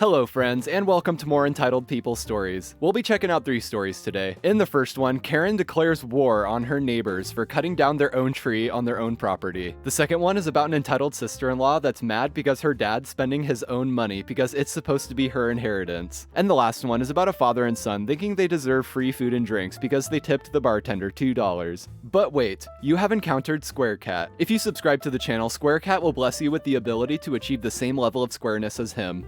Hello friends, and welcome to more Entitled People stories. We'll be checking out 3 stories today. In the first one, Karen declares war on her neighbors for cutting down their own tree on their own property. The second one is about an entitled sister-in-law that's mad because her dad's spending his own money because it's supposed to be her inheritance. And the last one is about a father and son thinking they deserve free food and drinks because they tipped the bartender $2. But wait, you have encountered Square Cat. If you subscribe to the channel, Square Cat will bless you with the ability to achieve the same level of squareness as him.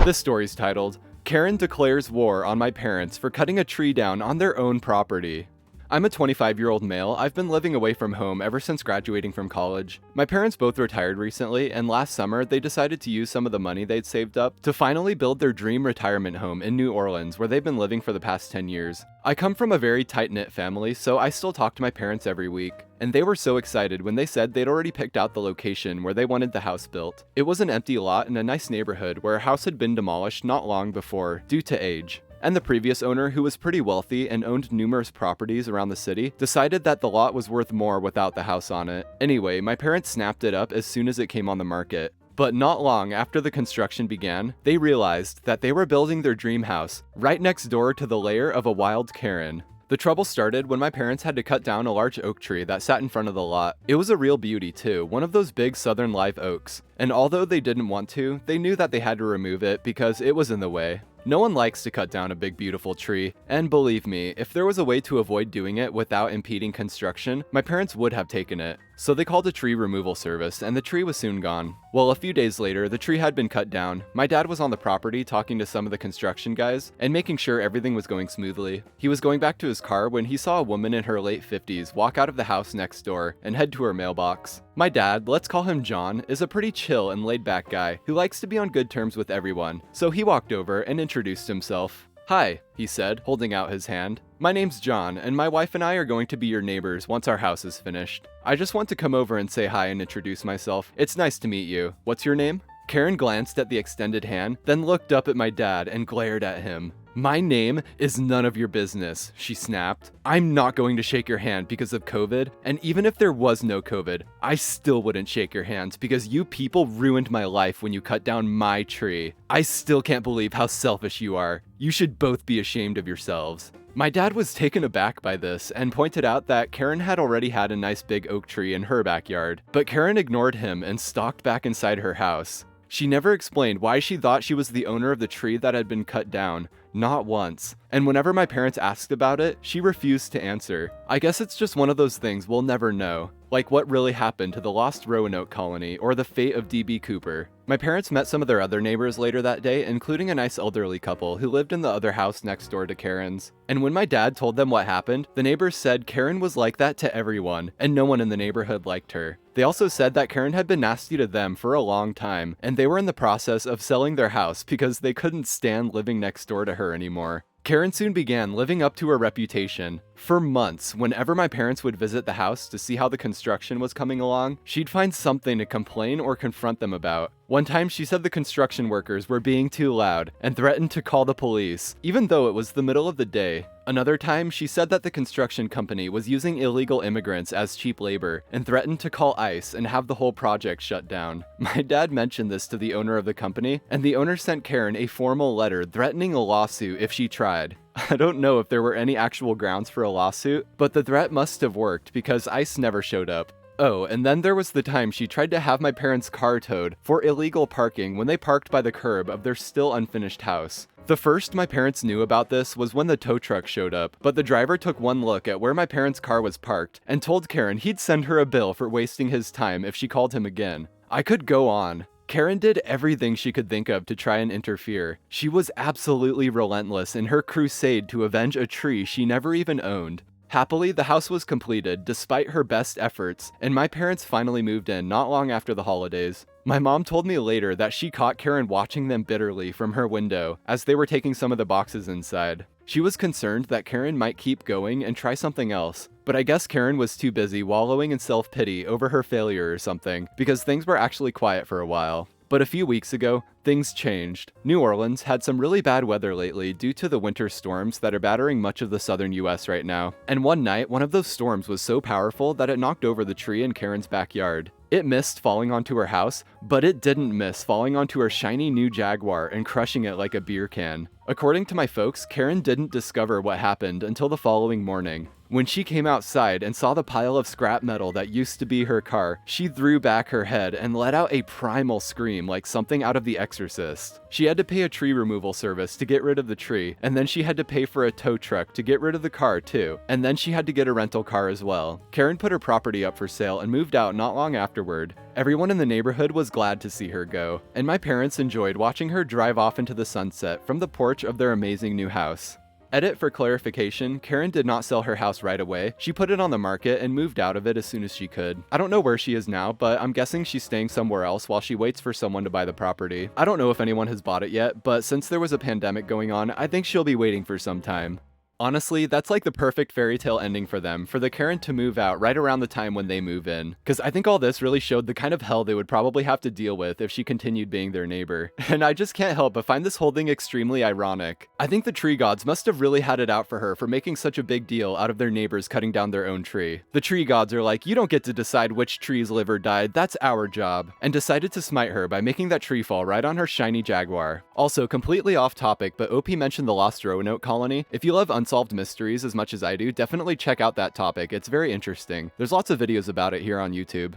This story's titled, Karen Declares War on My Parents for Cutting a Tree Down on Their Own Property. I'm a 25-year-old male. I've been living away from home ever since graduating from college. My parents both retired recently, and last summer they decided to use some of the money they'd saved up to finally build their dream retirement home in New Orleans, where they've been living for the past 10 years. I come from a very tight-knit family, so I still talk to my parents every week. And they were so excited when they said they'd already picked out the location where they wanted the house built. It was an empty lot in a nice neighborhood where a house had been demolished not long before, due to age. And the previous owner, who was pretty wealthy and owned numerous properties around the city, decided that the lot was worth more without the house on it. Anyway, my parents snapped it up as soon as it came on the market. But not long after the construction began, they realized that they were building their dream house right next door to the lair of a wild Karen. The trouble started when my parents had to cut down a large oak tree that sat in front of the lot. It was a real beauty too, one of those big southern live oaks. And although they didn't want to, they knew that they had to remove it because it was in the way. No one likes to cut down a big beautiful tree, and believe me, if there was a way to avoid doing it without impeding construction, my parents would have taken it. So they called a tree removal service, and the tree was soon gone. Well, a few days later, the tree had been cut down. My dad was on the property talking to some of the construction guys, and making sure everything was going smoothly. He was going back to his car when he saw a woman in her late 50s walk out of the house next door and head to her mailbox. My dad, let's call him John, is a pretty chill and laid-back guy who likes to be on good terms with everyone, so he walked over and introduced himself. "Hi," he said, holding out his hand. "My name's John, and my wife and I are going to be your neighbors once our house is finished. I just want to come over and say hi and introduce myself. It's nice to meet you. What's your name?" Karen glanced at the extended hand, then looked up at my dad and glared at him. "My name is none of your business," she snapped. "I'm not going to shake your hand because of COVID, and even if there was no COVID, I still wouldn't shake your hands because you people ruined my life when you cut down my tree. I still can't believe how selfish you are. You should both be ashamed of yourselves." My dad was taken aback by this and pointed out that Karen had already had a nice big oak tree in her backyard, but Karen ignored him and stalked back inside her house. She never explained why she thought she was the owner of the tree that had been cut down, not once. And whenever my parents asked about it, she refused to answer. I guess it's just one of those things we'll never know, like what really happened to the lost Roanoke colony or the fate of D.B. Cooper. My parents met some of their other neighbors later that day, including a nice elderly couple who lived in the other house next door to Karen's. And when my dad told them what happened, the neighbors said Karen was like that to everyone, and no one in the neighborhood liked her. They also said that Karen had been nasty to them for a long time, and they were in the process of selling their house because they couldn't stand living next door to her anymore. Karen soon began living up to her reputation. For months, whenever my parents would visit the house to see how the construction was coming along, she'd find something to complain or confront them about. One time she said the construction workers were being too loud and threatened to call the police, even though it was the middle of the day. Another time, she said that the construction company was using illegal immigrants as cheap labor and threatened to call ICE and have the whole project shut down. My dad mentioned this to the owner of the company, and the owner sent Karen a formal letter threatening a lawsuit if she tried. I don't know if there were any actual grounds for a lawsuit, but the threat must have worked because ICE never showed up. Oh, and then there was the time she tried to have my parents' car towed for illegal parking when they parked by the curb of their still unfinished house. The first my parents knew about this was when the tow truck showed up, but the driver took one look at where my parents' car was parked and told Karen he'd send her a bill for wasting his time if she called him again. I could go on. Karen did everything she could think of to try and interfere. She was absolutely relentless in her crusade to avenge a tree she never even owned. Happily, the house was completed despite her best efforts, and my parents finally moved in not long after the holidays. My mom told me later that she caught Karen watching them bitterly from her window as they were taking some of the boxes inside. She was concerned that Karen might keep going and try something else, but I guess Karen was too busy wallowing in self-pity over her failure or something, because things were actually quiet for a while. But a few weeks ago, things changed. New Orleans had some really bad weather lately due to the winter storms that are battering much of the southern US right now. And one night, one of those storms was so powerful that it knocked over the tree in Karen's backyard. It missed falling onto her house, but it didn't miss falling onto her shiny new Jaguar and crushing it like a beer can. According to my folks, Karen didn't discover what happened until the following morning. When she came outside and saw the pile of scrap metal that used to be her car, she threw back her head and let out a primal scream like something out of The Exorcist. She had to pay a tree removal service to get rid of the tree, and then she had to pay for a tow truck to get rid of the car too, and then she had to get a rental car as well. Karen put her property up for sale and moved out not long afterward. Everyone in the neighborhood was glad to see her go, and my parents enjoyed watching her drive off into the sunset from the porch of their amazing new house. Edit for clarification, Karen did not sell her house right away. She put it on the market and moved out of it as soon as she could. I don't know where she is now, but I'm guessing she's staying somewhere else while she waits for someone to buy the property. I don't know if anyone has bought it yet, but since there was a pandemic going on, I think she'll be waiting for some time. Honestly, that's like the perfect fairy tale ending for them, for the Karen to move out right around the time when they move in. Cause I think all this really showed the kind of hell they would probably have to deal with if she continued being their neighbor. And I just can't help but find this whole thing extremely ironic. I think the tree gods must have really had it out for her for making such a big deal out of their neighbors cutting down their own tree. The tree gods are like, you don't get to decide which trees live or die, that's our job. And decided to smite her by making that tree fall right on her shiny Jaguar. Also, completely off topic, but OP mentioned the Lost Roanoke colony. If you love unsolved mysteries as much as I do, definitely check out that topic. It's very interesting. There's lots of videos about it here on YouTube.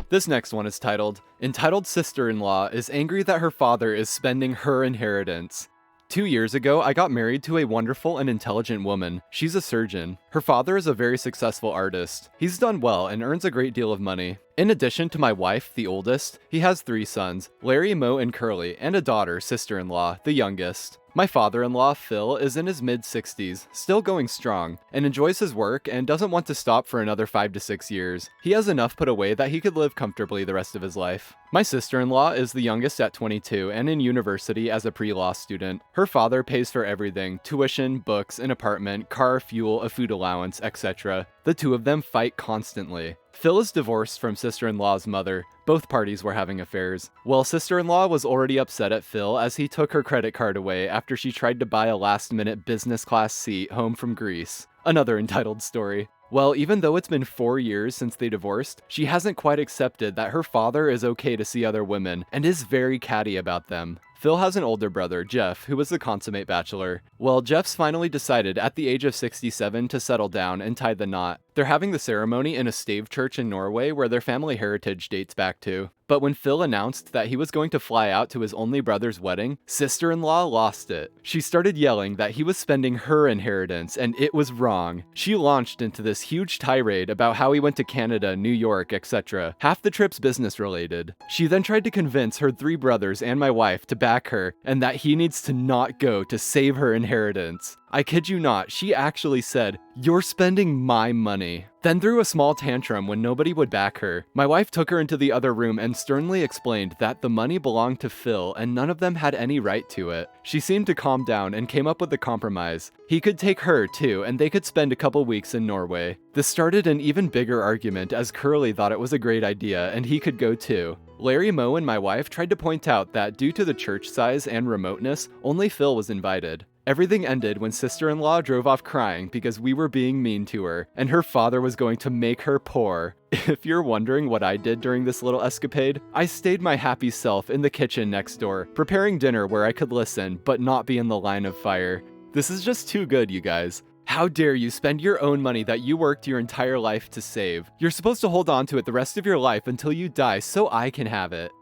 This next one is titled, Entitled Sister-in-Law is Angry That Her Father is Spending Her Inheritance. 2 years ago, I got married to a wonderful and intelligent woman. She's a surgeon. Her father is a very successful artist. He's done well and earns a great deal of money. In addition to my wife, the oldest, he has 3 sons, Larry, Mo, and Curly, and a daughter, sister-in-law, the youngest. My father-in-law, Phil, is in his mid-60s, still going strong, and enjoys his work and doesn't want to stop for another 5 to 6 years. He has enough put away that he could live comfortably the rest of his life. My sister-in-law is the youngest at 22 and in university as a pre-law student. Her father pays for everything: tuition, books, an apartment, car, fuel, a food allowance, etc. The two of them fight constantly. Phil is divorced from sister-in-law's mother. Both parties were having affairs. Well, sister-in-law was already upset at Phil as he took her credit card away after she tried to buy a last-minute business class seat home from Greece. Another entitled story. Well, even though it's been 4 years since they divorced, she hasn't quite accepted that her father is okay to see other women, and is very catty about them. Phil has an older brother, Jeff, who was the consummate bachelor. Well, Jeff's finally decided at the age of 67 to settle down and tie the knot. They're having the ceremony in a stave church in Norway where their family heritage dates back to. But when Phil announced that he was going to fly out to his only brother's wedding, sister-in-law lost it. She started yelling that he was spending her inheritance, and it was wrong. She launched into this huge tirade about how he went to Canada, New York, etc. Half the trip's business related. She then tried to convince her 3 brothers and my wife to back her, and that he needs to not go to save her inheritance. I kid you not, she actually said, "You're spending my money." Then threw a small tantrum when nobody would back her. My wife took her into the other room and sternly explained that the money belonged to Phil and none of them had any right to it. She seemed to calm down and came up with a compromise. He could take her too, and they could spend a couple weeks in Norway. This started an even bigger argument as Curly thought it was a great idea and he could go too. Larry, Mo, and my wife tried to point out that due to the church size and remoteness, only Phil was invited. Everything ended when sister-in-law drove off crying because we were being mean to her, and her father was going to make her poor. If you're wondering what I did during this little escapade, I stayed my happy self in the kitchen next door, preparing dinner where I could listen, but not be in the line of fire. This is just too good, you guys. How dare you spend your own money that you worked your entire life to save? You're supposed to hold on to it the rest of your life until you die so I can have it.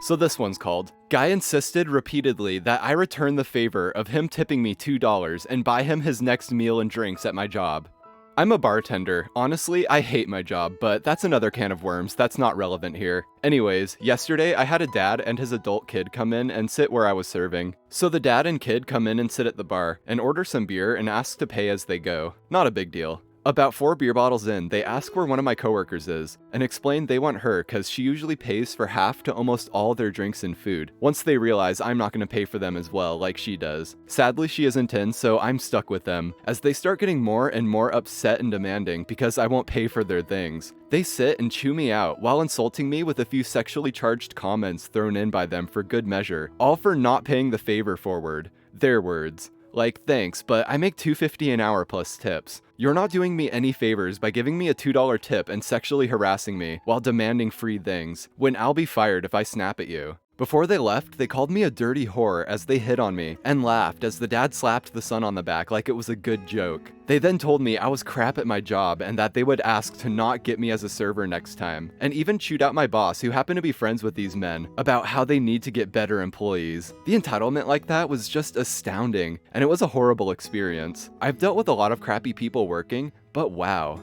So this one's called, Guy insisted repeatedly that I return the favor of him tipping me $2 and buy him his next meal and drinks at my job. I'm a bartender. Honestly, I hate my job, but that's another can of worms that's not relevant here. Anyways, yesterday I had a dad and his adult kid come in and sit where I was serving. So the dad and kid come in and sit at the bar and order some beer and ask to pay as they go. Not a big deal. About 4 beer bottles in, they ask where one of my coworkers is, and explain they want her cause she usually pays for half to almost all their drinks and food, once they realize I'm not gonna pay for them as well like she does. Sadly, she isn't in, so I'm stuck with them, as they start getting more and more upset and demanding because I won't pay for their things. They sit and chew me out while insulting me with a few sexually charged comments thrown in by them for good measure, all for not paying the favor forward. Their words. Like, thanks, but I make $2.50 an hour plus tips. You're not doing me any favors by giving me a $2 tip and sexually harassing me while demanding free things, when I'll be fired if I snap at you. Before they left, they called me a dirty whore as they hit on me, and laughed as the dad slapped the son on the back like it was a good joke. They then told me I was crap at my job and that they would ask to not get me as a server next time, and even chewed out my boss, who happened to be friends with these men, about how they need to get better employees. The entitlement like that was just astounding, and it was a horrible experience. I've dealt with a lot of crappy people working, but wow.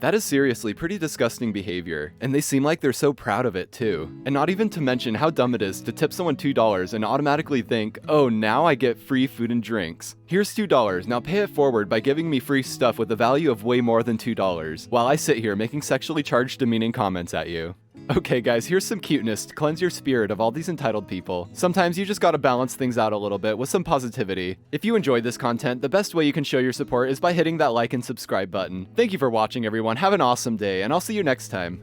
That is seriously pretty disgusting behavior, and they seem like they're so proud of it too. And not even to mention how dumb it is to tip someone $2 and automatically think, oh, now I get free food and drinks. Here's $2, now pay it forward by giving me free stuff with a value of way more than $2, while I sit here making sexually charged demeaning comments at you. Okay guys, here's some cuteness to cleanse your spirit of all these entitled people. Sometimes you just gotta balance things out a little bit with some positivity. If you enjoyed this content, the best way you can show your support is by hitting that like and subscribe button. Thank you for watching everyone, have an awesome day, and I'll see you next time.